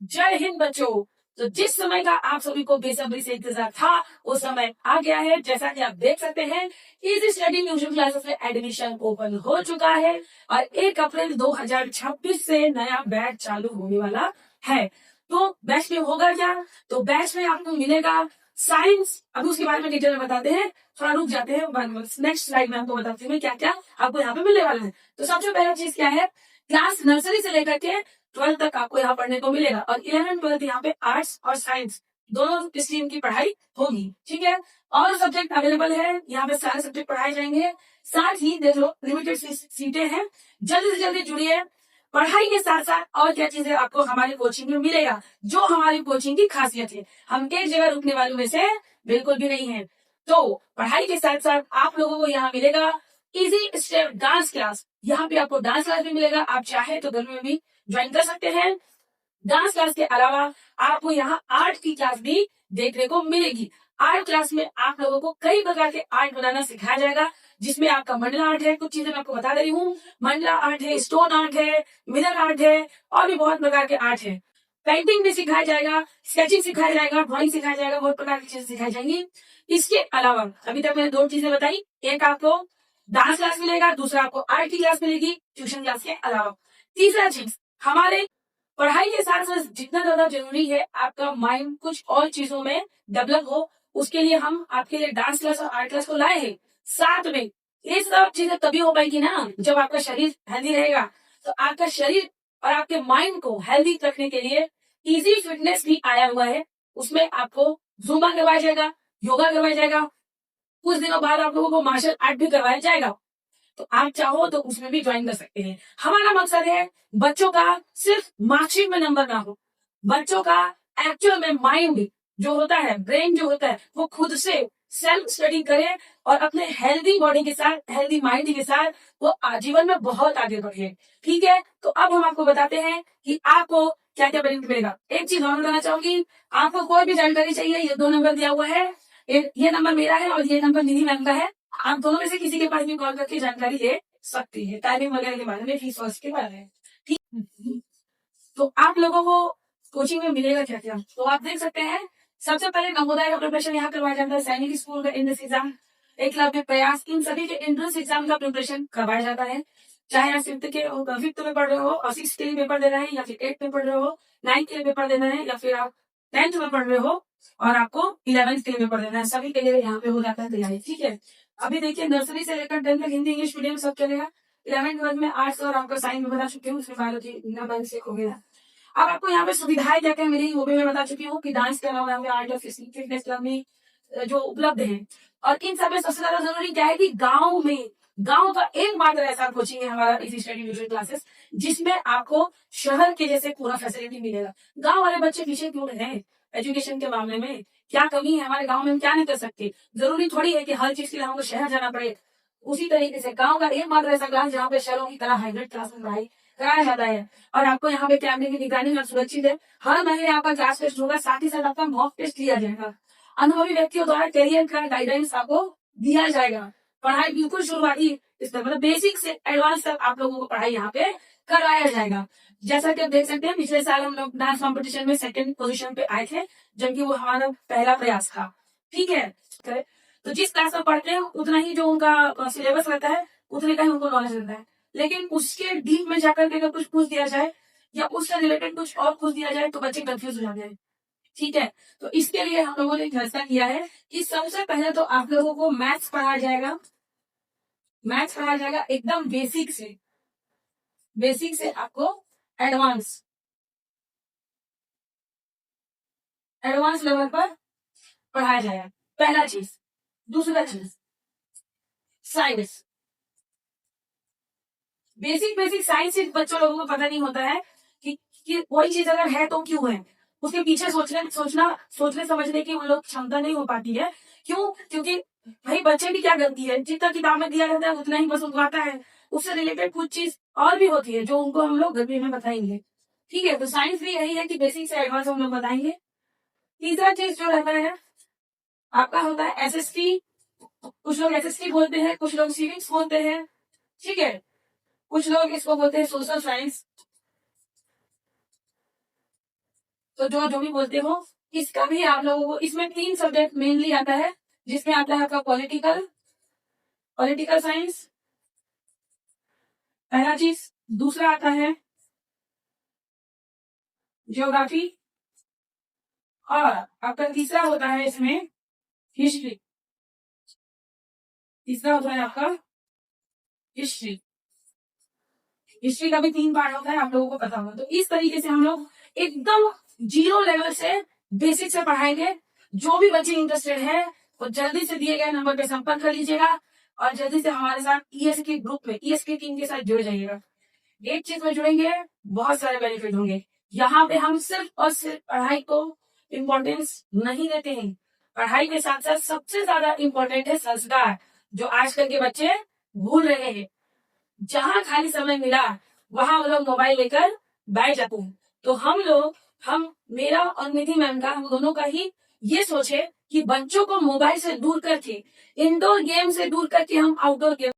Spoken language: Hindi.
जय हिंद बच्चों। तो जिस समय का आप सभी को बेसब्री से इंतजार था वो समय आ गया है। जैसा कि आप देख सकते हैं इजी स्टडी ट्यूशन क्लासेस में एडमिशन ओपन हो चुका है और 1 अप्रैल 2026 से नया बैच चालू होने वाला है। तो बैच में होगा क्या? तो बैच में आपको मिलेगा साइंस। अब उसके बारे में डिटेल में बताते हैं, थोड़ा रुक जाते हैं, नेक्स्ट स्लाइड में आपको बताती हूँ क्या क्या आपको यहाँ पे मिलने वाला है। तो सबसे पहला चीज क्या है, क्लास नर्सरी से लेकर के 12 तक आपको यहाँ पढ़ने को मिलेगा और 11 12 यहाँ पे आर्ट्स और साइंस दोनों स्ट्रीम की पढ़ाई होगी। ठीक है, और सब्जेक्ट अवेलेबल है यहाँ पे, सारे सब्जेक्ट पढ़ाए जाएंगे। साथ ही देख लो लिमिटेड सीटें हैं, जल्दी से जल्दी जुड़िए। पढ़ाई के साथ साथ और क्या चीजें आपको हमारी कोचिंग में मिलेगा, जो हमारी कोचिंग की खासियत है, हम एक जगह रुकने वालों में से बिल्कुल भी नहीं है। तो पढ़ाई के साथ साथ आप लोगों को यहाँ मिलेगा इजी स्टेप डांस क्लास। यहाँ पे आपको डांस क्लास भी मिलेगा, आप चाहे तो घर में भी ज्वाइन कर सकते हैं। डांस क्लास के अलावा आपको यहाँ आर्ट की क्लास भी देखने को मिलेगी। आर्ट क्लास में आप लोगों को कई प्रकार के आर्ट बनाना सिखाया जाएगा, जिसमें आपका मंडला आर्ट है, कुछ चीजें मैं आपको बता दे रही हूँ। मंडला आर्ट है, स्टोन आर्ट है, मिरर आर्ट है और भी बहुत प्रकार के आर्ट है। पेंटिंग भी सिखाया जाएगा, स्केचिंग सिखाया जाएगा, ड्रॉइंग सिखाया जाएगा, बहुत प्रकार की चीजें सिखाई जाएंगी। इसके अलावा अभी तक मैंने 2 चीजें बताई, एक आपको डांस क्लास मिलेगा, दूसरा आपको आर्ट की क्लास मिलेगी ट्यूशन क्लास के अलावा। तीसरा चीज, हमारे पढ़ाई के साथ साथ जितना ज्यादा जरूरी है आपका माइंड कुछ और चीजों में डेवलप हो, उसके लिए हम आपके लिए डांस क्लास और आर्ट क्लास को लाए हैं साथ में। ये सब चीजें तभी हो पाएगी ना जब आपका शरीर हेल्दी रहेगा। तो आपका शरीर और आपके माइंड को हेल्दी रखने के लिए इजी फिटनेस भी आया हुआ है, उसमें आपको जुम्बा करवाया जाएगा, योगा करवाया जाएगा, कुछ दिनों बाद आप लोगों को मार्शल आर्ट भी करवाया जाएगा। तो आप चाहो तो उसमें भी ज्वाइन कर सकते हैं। हमारा मकसद है बच्चों का सिर्फ मार्कशीट में नंबर ना हो, बच्चों का एक्चुअल में माइंड जो होता है, ब्रेन जो होता है, वो खुद से सेल्फ स्टडी करे और अपने हेल्दी बॉडी के साथ, हेल्दी माइंड के साथ वो जीवन में बहुत आगे बढ़े। ठीक है, तो अब हम आपको बताते हैं कि आपको क्या क्या बेनिफिट मिलेगा। एक चीज और बताना चाहूंगी, आपको कोई भी जानकारी चाहिए, ये 2 नंबर दिया हुआ है, ये नंबर मेरा है और ये नंबर निधि मैम का है। आप दोनों में से किसी के पास भी कॉल करके जानकारी ले सकती है, टाइमिंग वगैरह के बारे में, फीस वॉस के बारे में। ठीक, तो आप लोगों को कोचिंग में मिलेगा क्या क्या, तो आप देख सकते हैं। सबसे पहले नवोदय का प्रिपरेशन यहाँ करवाया जाता है, सैनिक स्कूल का एंट्रेंस एग्जाम, एकलव्य प्रयास, इन सभी के एंट्रेंस एग्जाम का प्रिपरेशन करवाया जाता है। चाहे आप फिफ्थ में पढ़ रहे हो और 6th के लिए पेपर दे रहे हैं, या फिर 8th में पढ़ रहे हो, 9th के लिए पेपर देना है, या फिर आप 10th में पढ़ रहे हो और आपको 11th के लिए पेपर देना है, सभी के लिए यहाँ पे हो जाता है तैयारी। ठीक है, अभी देखिए नर्सरी से लेकर 10th तक हिंदी इंग्लिश मीडियम सब चलेगा। 11th 12th में आर्ट्स और आपका साइंस में बता चुकी हूँ, उसमें बायोलॉजी हो गया। अब आपको यहाँ पे सुविधाएं क्या क्या मिलेगी वो भी मैं बता चुकी हूँ कि डांस के अलावा यहाँ पे आर्ट और फिटनेस क्लब में जो उपलब्ध है। और इन सब में सबसे ज्यादा जरूरी क्या है कि गांव का एकमात्र ऐसा कोचिंग है हमारा इजी स्टडी ट्यूशन क्लासेस, जिसमें आपको शहर के जैसे पूरा फैसिलिटी मिलेगा। गांव वाले बच्चे पीछे क्यों रहे एजुकेशन के मामले में, क्या कमी है हमारे गांव में, हम क्या नहीं कर सकते। जरूरी थोड़ी है कि हर चीज के लिए हमको शहर जाना पड़े। उसी तरीके से गांव का एकमात्र ऐसा क्लास जहाँ पे शहरों की तरह हाइब्रिड क्लास में पढ़ाई कराया जाता है और आपको यहाँ पे कैमरे की निगरानी और सुरक्षित है। हर महीने आपका क्लास टेस्ट होगा, साथ ही साथ आपका मॉक टेस्ट लिया जाएगा। अनुभवी व्यक्तियों द्वारा करियर का गाइडेंस आपको दिया जाएगा। पढ़ाई बिल्कुल शुरुआती स्तर, मतलब बेसिक से एडवांस तक आप लोगों को पढ़ाई यहाँ पे करवाया जाएगा। जैसा कि आप देख सकते हैं पिछले साल हम लोग डांस कॉम्पिटिशन में 2nd पोजीशन पे आए थे, जबकि वो हमारा पहला प्रयास था। ठीक है, तो जिस क्लास में पढ़ते हैं उतना ही जो उनका सिलेबस रहता है उतने का ही उनको नॉलेज रहता है, लेकिन उसके डीप में जाकर के अगर कुछ पूछ दिया जाए या उससे रिलेटेड कुछ और पूछ दिया जाए तो बच्चे कंफ्यूज हो जाते हैं। ठीक है, तो इसके लिए हम लोगों ने फैसला किया है कि सबसे पहले तो आप लोगों को मैथ्स पढ़ाया जाएगा। मैथ्स पढ़ाया जाएगा एकदम बेसिक से आपको एडवांस लेवल पर पढ़ाया जाएगा, पहला चीज। दूसरा चीज साइंस, बेसिक साइंस सिर्फ बच्चों लोगों को पता नहीं होता है कि कोई चीज अगर है तो क्यों है, उसके पीछे सोचने समझने की उन लोग क्षमता नहीं हो पाती है। क्यों? क्योंकि भाई बच्चे की क्या गलती है, जितना किताब में दिया रहता है उतना ही बस उनको आता है, उससे रिलेटेड कुछ चीज और भी होती है जो उनको हम लोग गणित में बताएंगे। ठीक है, तो साइंस भी यही है कि बेसिक से एडवांस हम लोग बताएंगे। तीसरा चीज जो रहता है आपका होता है एसएसटी, कुछ लोग एसएसटी बोलते हैं, कुछ लोग सिविक्स बोलते हैं। ठीक है, कुछ लोग इसको बोलते हैं सोशल साइंस। तो जो जो भी बोलते हो, इसका भी आप लोगों को, इसमें 3 सब्जेक्ट मेनली आता है, जिसमें आता है आपका पॉलिटिकल साइंस, पहला चीज। दूसरा आता है ज्योग्राफी, और आपका तीसरा होता है इसमें हिस्ट्री। तीसरा होता है आपका हिस्ट्री। हिस्ट्री का भी 3 पार्ट होता है, आप लोगों को पता होगा। तो इस तरीके से हम लोग एकदम 0 लेवल से, बेसिक से पढ़ाएंगे। जो भी बच्चे इंटरेस्टेड है वो जल्दी से दिए गए नंबर पे संपर्क कर लीजिएगा, और जल्दी से हमारे साथ ईएस के ग्रुप में, ईएस की टीम के साथ जुड़ जाइएगा। एक चीज में जुड़ेंगे, बहुत सारे बेनिफिट होंगे। यहाँ पे हम सिर्फ और सिर्फ पढ़ाई को इम्पोर्टेंस नहीं देते हैं। पढ़ाई के साथ साथ सबसे ज्यादा इम्पोर्टेंट है संस्कार, जो आजकल के बच्चे भूल रहे हैं। जहां खाली समय मिला वहां वो लोग मोबाइल लेकर बैठ जाते हैं। तो हम मेरा और निधि मैम का, हम दोनों का ही ये सोचे कि बच्चों को मोबाइल से दूर करके, इंडोर गेम से दूर करके हम आउटडोर गेम